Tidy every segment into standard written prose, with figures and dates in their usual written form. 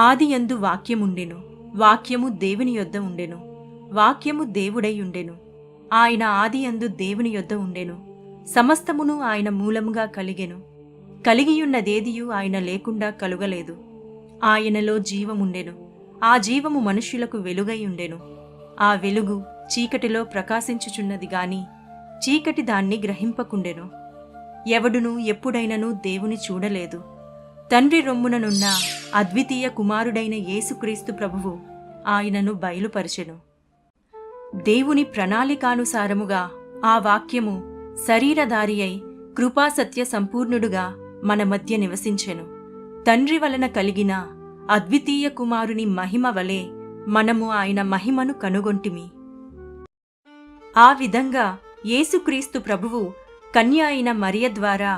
ఆదియందు వాక్యముండెను, వాక్యము దేవుని యొద్ద ఉండెను, వాక్యము దేవుడై ఉండెను. ఆయన ఆదియందు దేవుని యొద్ద ఉండెను. సమస్తమును ఆయన మూలముగా కలిగెను. కలిగియున్నదేదియు ఆయన లేకుండా కలుగలేదు. ఆయనలో జీవముండెను. ఆ జీవము మనుష్యులకు వెలుగై ఉండెను. ఆ వెలుగు చీకటిలో ప్రకాశించుచున్నది గాని చీకటి దాన్ని గ్రహింపకుండెను. ఎవడునూ ఎప్పుడైనను దేవుని చూడలేదు. తండ్రి రొమ్ముననున్న అద్వితీయ కుమారుడైన యేసుక్రీస్తు ప్రభువు ఆయనను బయలుపరచెను. దేవుని ప్రణాళికానుసారముగా ఆ వాక్యము శరీరధారి అయి కృపాసత్య సంపూర్ణుడుగా మన మధ్య నివసించెను. తండ్రి వలన కలిగిన అద్వితీయ కుమారుని మహిమ వలె మనము ఆయన మహిమను కనుగొంటిమి. ఆ విధంగా యేసుక్రీస్తు ప్రభువు కన్య అయిన మరియ ద్వారా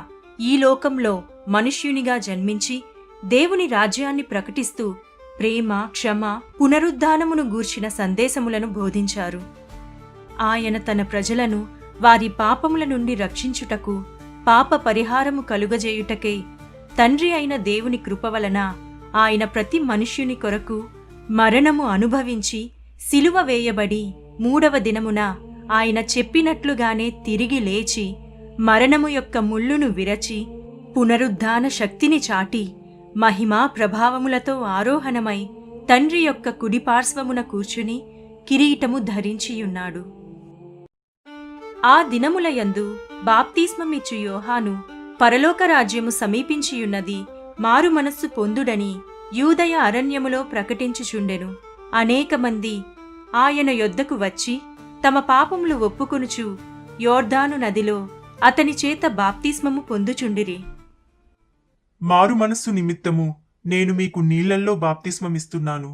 ఈ లోకంలో మనుష్యునిగా జన్మించి దేవుని రాజ్యాన్ని ప్రకటిస్తూ ప్రేమ, క్షమ, పునరుద్ధానమును గూర్చిన సందేశములను బోధించారు. ఆయన తన ప్రజలను వారి పాపముల నుండి రక్షించుటకు, పాప పరిహారము కలుగజేయుటకై తండ్రి అయిన దేవుని కృప వలన ఆయన ప్రతి మనుష్యుని కొరకు మరణము అనుభవించి సిలువ వేయబడి 3వ దినమున ఆయన చెప్పినట్లుగానే తిరిగి లేచి మరణము యొక్క ముళ్ళును విరచి పునరుద్ధాన శక్తిని చాటి మహిమా ప్రభావములతో ఆరోహణమై తండ్రి యొక్క కుడిపార్శ్వమున కూర్చుని కిరీటము ధరించియున్నాడు. ఆ దినములయందు బాప్తిస్మమిచ్చు యోహాను పరలోకరాజ్యము సమీపించియున్నది, మారు మనస్సు పొందుడని యూదయ అరణ్యములో ప్రకటించుచుండెను. అనేక మంది ఆయన యొద్దకు వచ్చి తమ పాపములు ఒప్పుకొనుచు యోర్దాను నదిలో అతని చేత బాప్తిస్మము పొందుచుండిరి. మారు మనస్సు నిమిత్తము నేను మీకు నీళ్లల్లో బాప్తిస్మమిస్తున్నాను.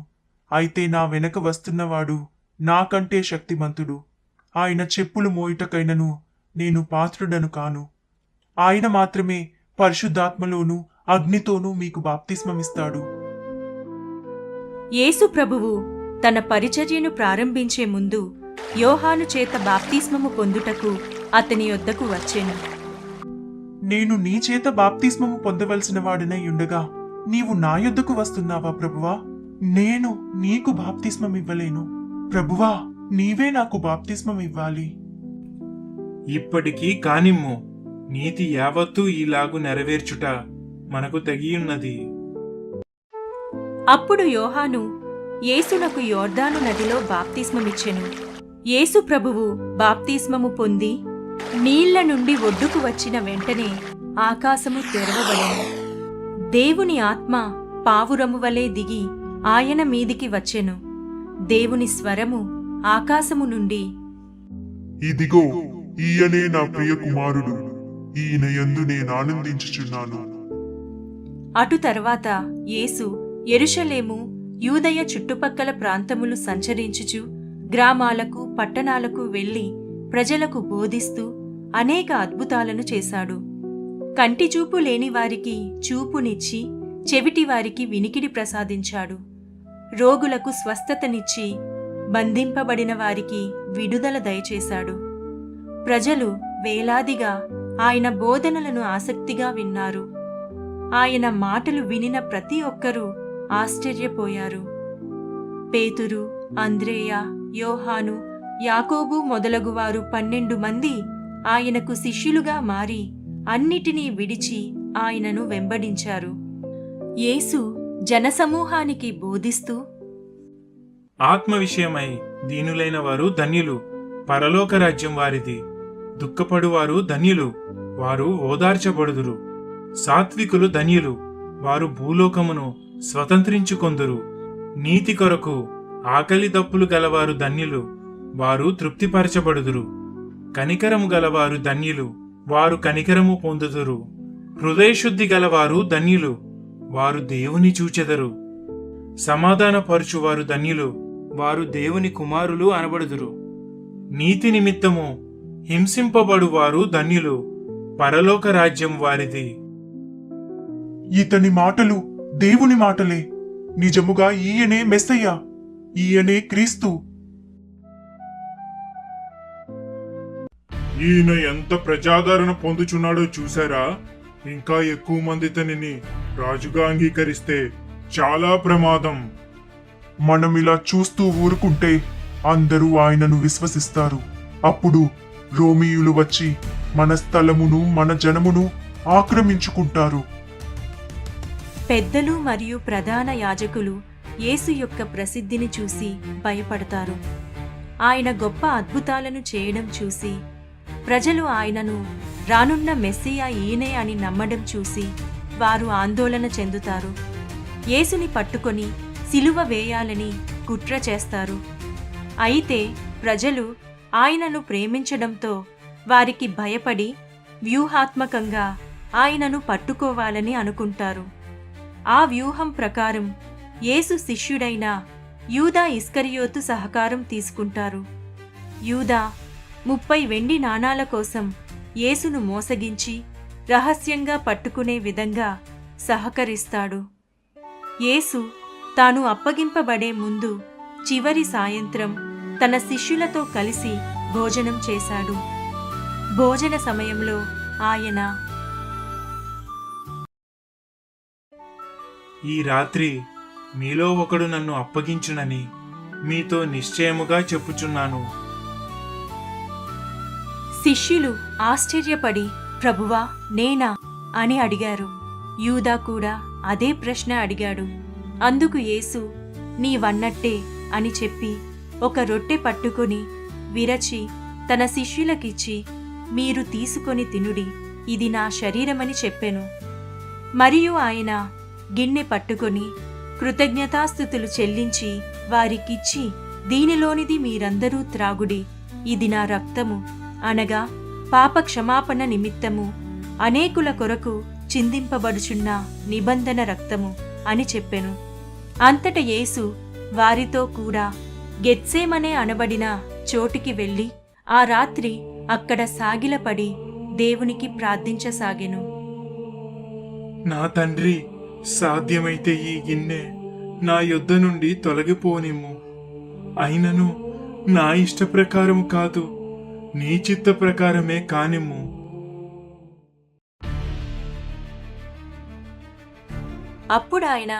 అయితే నా వెనక వస్తున్నవాడు నాకంటే శక్తిమంతుడు. ఆయన చెప్పులు మోయుటకైనను నేను పాత్రుడను కాను. ఆయన మాత్రమే పరిశుద్ధాత్మలోనూ అగ్నితోనూ మీకు బాప్తిస్మమిస్తాడు. యేసు ప్రభువు తన పరిచర్యను ప్రారంభించే ముందు యోహాను చేత బాప్తిస్మము పొందుటకు అతని యొద్దకు వచ్చెను. నేను నీ చేత బాప్తిస్మము పొందవలసిన వాడినై ఉండగా నీవు నా యొద్దకు వస్తున్నావా ప్రభువా? నేను నీకు బాప్తిస్మమివ్వలేను. ప్రభువా, నీవే నాకు బాప్తిస్మమివ్వాలి. ఇప్పటికీ కానిమ్ము, నీతి యావత్తూ ఈలాగు నెరవేర్చుట మనకు తగియున్నది. అప్పుడు యోహాను యేసునకు యోర్దాను నదిలో బాప్తిస్మమిచ్చెను. యేసు ప్రభువు బాప్తిస్మము పొంది నీళ్ల నుండి ఒడ్డుకు వచ్చిన వెంటనే ఆకాశము తెరవబడెను. దేవుని ఆత్మ పావురము వలె దిగి ఆయన మీదికి వచ్చెను. దేవుని స్వరము ఆకాశము నుండి, ఇదిగో ఈయనే నా ప్రియ కుమారుడు, ఈయన యందు నేనానందించుచున్నాను. అటు తర్వాత యేసు యెరూషలేము, యూదయ చుట్టుపక్కల ప్రాంతములు సంచరించుచు గ్రామాలకు, పట్టణాలకు వెళ్లి ప్రజలకు బోధిస్తూ అనేక అద్భుతాలను చేశాడు. కంటిచూపు లేని వారికి చూపునిచ్చి, చెవిటివారికి వినికిడి ప్రసాదించాడు. రోగులకు స్వస్థతనిచ్చి, బంధింపబడిన వారికి విడుదల దయచేశాడు. ప్రజలు వేలాదిగా ఆయన బోధనలను ఆసక్తిగా విన్నారు. ఆయన మాటలు వినిన ప్రతి ఒక్కరూ ఆశ్చర్యపోయారు. పేతురు, అంద్రేయ, యోహాను, యాకోబు మొదలగువారు 12 మంది ఆయనకు శిష్యులుగా మారి అన్నిటినీ విడిచి ఆయనను వెంబడించారు. యేసు జనసమూహానికి బోధిస్తూ, ఆత్మ విషయమై దీనులైన వారు ధన్యులు, పరలోక రాజ్యం వారిది. దుఃఖపడువారు ధన్యులు, వారు ఓదార్చబడుదురు. సాత్వికులు ధన్యులు, వారు భూలోకమును స్వతంత్రించుకొందురు. నీతి కొరకు ఆకలి దప్పులు గలవారు ధన్యులు, వారు తృప్తిపరచబడుదురు. కనికరము గలవారు ధన్యులు, వారు కనికరము పొందుదురు. హృదయశుద్ధి గలవారు ధన్యులు, వారు దేవుని చూచెదరు. సమాధానపరుచువారు ధన్యులు, వారు దేవుని కుమారులు అనబడుదురు. నీతి నిమిత్తము హింసింపబడువారు ధన్యులు, పరలోక రాజ్యం వారిది. ఇతని మాటలు దేవుని మాటలే. నిజముగా ఈయనే మెస్సయ్య, ఈయనే క్రీస్తు. ఈయన ఎంత ప్రజాదరణ పొందుచున్నాడో చూసారా? ఇంకా ఎక్కువ మంది తనని రాజుగా అంగీకరిస్తే చాలా ప్రమాదం. మనం ఇలా చూస్తూ ఊరుకుంటే అందరూ ఆయనను విశ్వసిస్తారు. అప్పుడు రోమీయులు వచ్చి మన స్థలమును మన జనమును ఆక్రమించుకుంటారు. పెద్దలు మరియు ప్రధాన యాజకులు యేసు యొక్క ప్రసిద్ధిని చూసి భయపడతారు. ఆయన గొప్ప అద్భుతాలను చేయడం చూసి ప్రజలు ఆయనను రానున్న మెస్సియా ఈయనే అని నమ్మడం చూసి వారు ఆందోళన చెందుతారు. యేసుని పట్టుకొని సిలువ వేయాలని కుట్ర చేస్తారు. అయితే ప్రజలు ఆయనను ప్రేమించడంతో వారికి భయపడి వ్యూహాత్మకంగా ఆయనను పట్టుకోవాలని అనుకుంటారు. ఆ వ్యూహం ప్రకారం యేసు శిష్యుడైన యూదా ఇస్కరియోతు సహకారం తీసుకుంటారు. యూదా 30 వెండి నాణాల కోసం యేసును మోసగించి రహస్యంగా పట్టుకునే విధంగా సహకరిస్తాడు. యేసు తాను అప్పగింపబడే ముందు చివరి సాయంత్రం తన శిష్యులతో కలిసి భోజనం చేశాడు. భోజన సమయంలో ఆయన, ఈ రాత్రి మీలో ఒకడు నన్ను అప్పగించునని మీతో నిశ్చయముగా చెప్పుచున్నాను. శిష్యులు ఆశ్చర్యపడి, ప్రభువా, నేనా అని అడిగారు. యూదా కూడా అదే ప్రశ్న అడిగాడు. అందుకు యేసు, నీవన్నట్టే అని చెప్పి ఒక రొట్టె పట్టుకొని విరచి తన శిష్యులకిచ్చి, మీరు తీసుకొని తినుడి, ఇది నా శరీరమని చెప్పెను. మరియు ఆయన గిన్నె పట్టుకొని కృతజ్ఞతాస్తుతులు చెల్లించి వారికిచ్చి, దీనిలోనిది మీరందరూ త్రాగుడి, ఇది నా రక్తము, అనగా పాప క్షమాపణ నిమిత్తము అనేకుల కొరకు చిందింపబడుచున్న నిబంధన రక్తము అని చెప్పెను. అంతట యేసు వారితో కూడా గెత్సేమనే అనబడిన చోటికి వెళ్ళి ఆ రాత్రి అక్కడ సాగిలపడి దేవునికి ప్రార్థించసాగెను. నా తండ్రి, సాధ్యమైతే ఈ గిన్నె నా యొద్ద నుండి తొలగిపోనిమ్ము. అయినను నా ఇష్ట ప్రకారము కాదు, నీ చిత్త ప్రకారమే కానిమ్ము. అప్పుడు ఆయన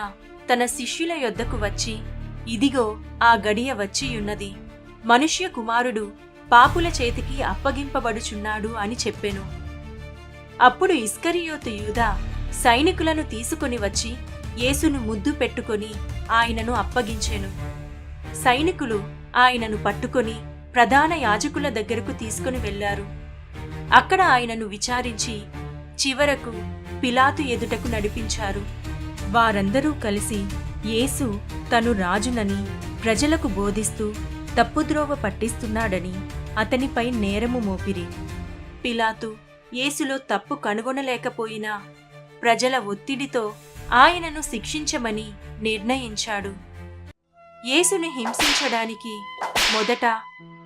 తన శిష్యుల యొద్దకు వచ్చి, ఇదిగో ఆ గడియ వచ్చియున్నది, మనుష్య కుమారుడు పాపుల చేతికి అప్పగింపబడుచున్నాడు అని చెప్పెను. అప్పుడు ఇస్కరియోతు యూదా సైనికులను తీసుకొని వచ్చి యేసును ముద్దు పెట్టుకొని ఆయనను అప్పగించెను. సైనికులు ఆయనను పట్టుకొని ప్రధాన యాజకుల దగ్గరకు తీసుకుని వెళ్లారు. అక్కడ ఆయనను విచారించి చివరకు పిలాతు ఎదుటకు నడిపించారు. వారందరూ కలిసి యేసు తను రాజునని ప్రజలకు బోధిస్తూ తప్పుద్రోవ పట్టిస్తున్నాడని అతనిపై నేరము మోపిరి. పిలాతు యేసులో తప్పు కనుగొనలేకపోయినా ప్రజల ఒత్తిడితో ఆయనను శిక్షించమని నిర్ణయించాడు. యేసుని హింసించడానికి మొదట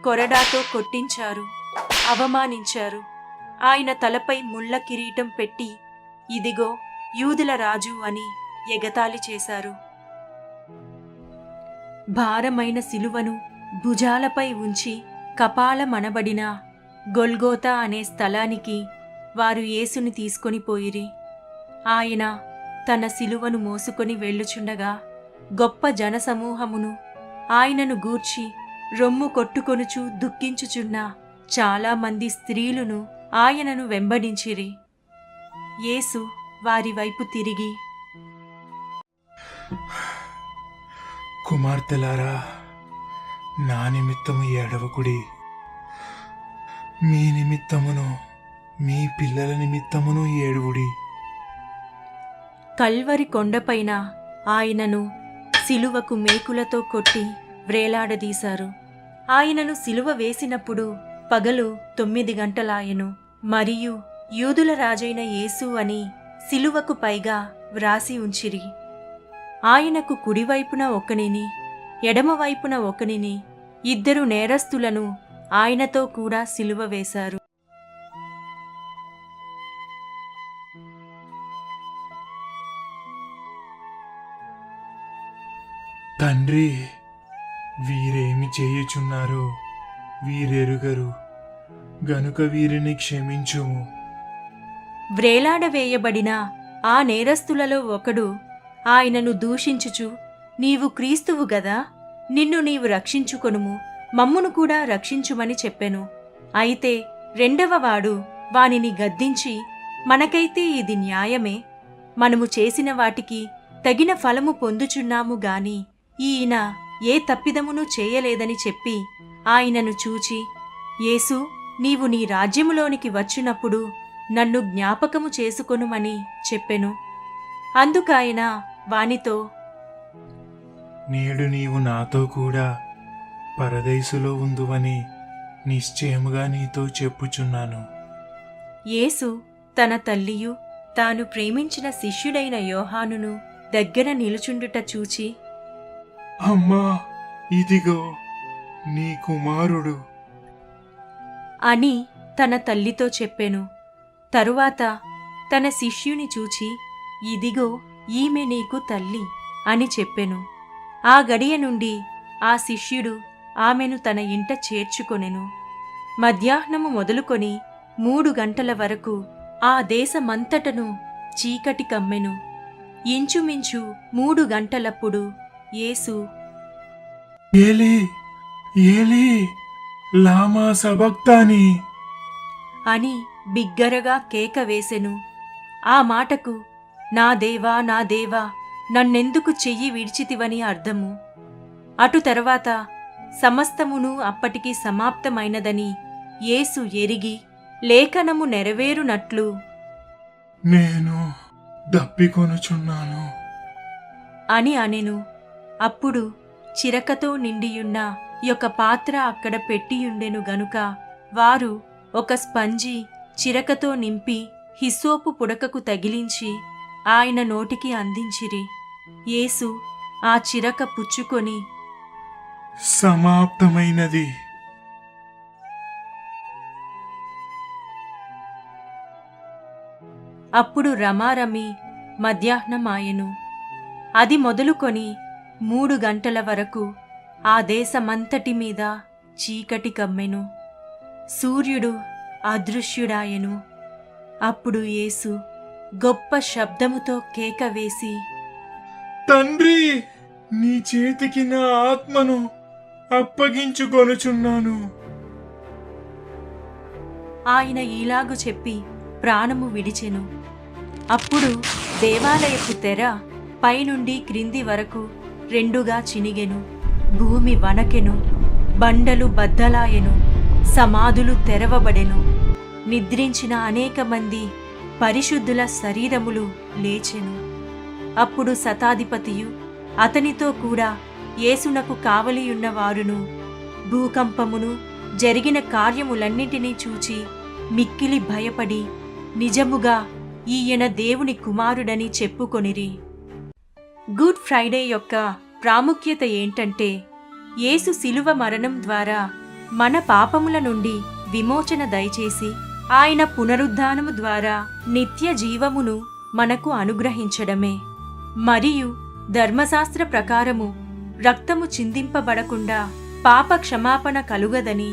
కొరడాతో కొట్టించారు, అవమానించారు. ఆయన తలపై ముళ్ళ కిరీటం పెట్టి, ఇదిగో యూదుల రాజు అని ఎగతాళి చేశారు. భారమైన సిలువను భుజాలపై ఉంచి కపాలమనబడిన గొల్గోతా అనే స్థలానికి వారు యేసుని తీసుకొని పోయిరి. ఆయన తన సిలువను మోసుకొని వెళ్ళుచుండగా గొప్ప జనసమూహమును ఆయనను గూర్చి రొమ్ము కొట్టుకొనుచు దుఃఖించుచున్న చాలా మంది స్త్రీలను ఆయనను వెంబడించిరి. యేసు వారి వైపు తిరిగి, కుమార్తెలారా, నా నిమిత్తము ఏడవకుడి. మీ నిమిత్తమును మీ పిల్లల నిమిత్తమును ఏడువుడి. కల్వరి కొండపైన ఆయనను సిలువకు మేకులతో కొట్టి వ్రేలాడదీశారు. ఆయనను సిలువ వేసినప్పుడు పగలు 9 గంటలాయెను. మరియు యూదుల రాజైన యేసు అని సిలువకు పైగా వ్రాసి ఉంచిరి. ఆయనకు కుడివైపున ఒకనిని, ఎడమవైపున ఒకనిని, 2 నేరస్తులను ఆయనతో కూడా సిలువ వేశారు. తండ్రి, వీరేమి చేయుచున్నారో వీరెరుగరు, గనుక వీరిని క్షమించుము. వ్రేలాడవేయబడిన ఆ నేరస్తులలో ఒకడు ఆయనను దూషించుచు, నీవు క్రీస్తువు గదా, నిన్ను నీవు రక్షించుకొనుము, మమ్మును కూడా రక్షించుమని చెప్పెను. అయితే రెండవవాడు వానిని గద్దించి, మనకైతే ఇది న్యాయమే, మనము చేసిన వాటికి తగిన ఫలము పొందుచున్నాము గాని ఈయన ఏ తప్పిదమును చేయలేదని చెప్పి ఆయనను చూచి, యేసు, నీవు నీ రాజ్యములోనికి వచ్చినప్పుడు నన్ను జ్ఞాపకము చేసుకొనుమని చెప్పెను. అందుకాయన వానితో, నేడు నీవు నాతో కూడా పరదైసులో ఉందువని నిశ్చయముగా నీతో చెప్పుచున్నాను. యేసు తన తల్లియు తాను ప్రేమించిన శిష్యుడైన యోహానును దగ్గర నిలుచుండుట చూచి, అమ్మా, ఇదిగో నీ కుమారుడు అని తన తల్లితో చెప్పెను. తరువాత తన శిష్యుని చూచి, ఇదిగో ఈమె నీకు తల్లి అని చెప్పెను. ఆ గడియ నుండి ఆ శిష్యుడు ఆమెను తన ఇంట చేర్చుకొనెను. మధ్యాహ్నము మొదలుకొని 3 గంటల వరకు ఆ దేశమంతటను చీకటి కమ్మెను. ఇంచుమించు 3 గంటలప్పుడు యేసు, ఏలీ ఏలీ లామా సబక్తాని అని బిగ్గరగా కేక వేసెను. ఆ మాటకు, నా దేవా, నా దేవా, నన్నెందుకు చెయ్యి విడిచితివని అర్థము. అటు తర్వాత సమస్తమును అప్పటికి సమాప్తమైనదని యేసు ఎరిగి, లేఖనము నెరవేరునట్లు, నేను దప్పికొనుచున్నాను అని అనెను. అప్పుడు చిరకతో నిండియున్న ఒక పాత్ర అక్కడ పెట్టియుండెను గనుక వారు ఒక స్పంజి చిరకతో నింపి హిస్సోపు పుడకకు తగిలించి ఆయన నోటికి అందించిరి. యేసు ఆ చిరక పుచ్చుకొని, సమాప్తమైనది అప్పుడు రమారమి మధ్యాహ్నమాయెను. అది మొదలుకొని 3 గంటల వరకు ఆ దేశమంతటి మీద చీకటి కమ్మెను. సూర్యుడు అదృశ్యుడాయెను. అప్పుడు యేసు గొప్ప శబ్దముతో కేక వేసి, తండ్రి, నీ చేతికి నా ఆత్మను అప్పగించుకొనుచున్నాను. ఆయన ఈలాగు చెప్పి ప్రాణము విడిచెను. అప్పుడు దేవాలయపు తెర పైనుండి క్రింది వరకు 2గా చినిగెను. భూమి వణకెను, బండలు బద్దలాయెను, సమాధులు తెరవబడెను. నిద్రించిన అనేక మంది పరిశుద్ధుల శరీరములు లేచెను. అప్పుడు శతాధిపతియు అతనితో కూడా యేసునకు కావలియున్న వారును భూకంపమును జరిగిన కార్యములన్నిటినీ చూచి మిక్కిలి భయపడి, నిజముగా ఈయన దేవుని కుమారుడని చెప్పుకొనిరి. గుడ్ ఫ్రైడే యొక్క ప్రాముఖ్యత ఏంటంటే, యేసు శిలువ మరణం ద్వారా మన పాపముల నుండి విమోచన దయచేసి ఆయన పునరుద్ధానము ద్వారా నిత్య జీవమును మనకు అనుగ్రహించడమే. మరియు ధర్మశాస్త్ర ప్రకారము రక్తము చిందింపబడకుండా పాప క్షమాపణ కలుగదని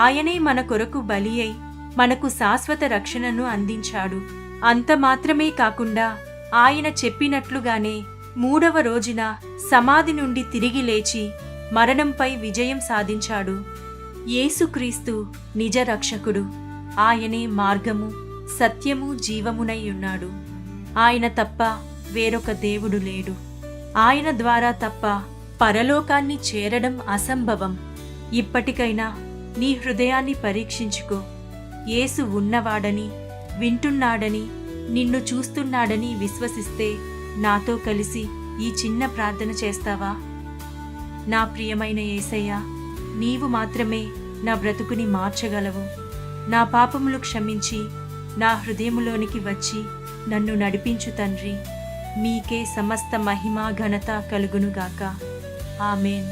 ఆయనే మన కొరకు బలి అయి మనకు శాశ్వత రక్షణను అందించాడు. అంత మాత్రమే కాకుండా ఆయన చెప్పినట్లుగానే 3వ రోజున సమాధి నుండి తిరిగి లేచి మరణంపై విజయం సాధించాడు. యేసుక్రీస్తు నిజ రక్షకుడు. ఆయనే మార్గము, సత్యము, జీవమునై ఉన్నాడు. ఆయన తప్ప వేరొక దేవుడు లేడు. ఆయన ద్వారా తప్ప పరలోకాన్ని చేరడం అసంభవం. ఇప్పటికైనా నీ హృదయాన్ని పరీక్షించుకో. యేసు ఉన్నవాడని, వింటున్నాడని, నిన్ను చూస్తున్నాడని విశ్వసిస్తే నాతో కలిసి ఈ చిన్న ప్రార్థన చేస్తావా? నా ప్రియమైన యేసయ్యా, నీవు మాత్రమే నా బ్రతుకుని మార్చగలవు. నా పాపములు క్షమించి నా హృదయములోనికి వచ్చి నన్ను నడిపించు తండ్రి. మీకే సమస్త మహిమ ఘనత కలుగునుగాక. ఆమేన్.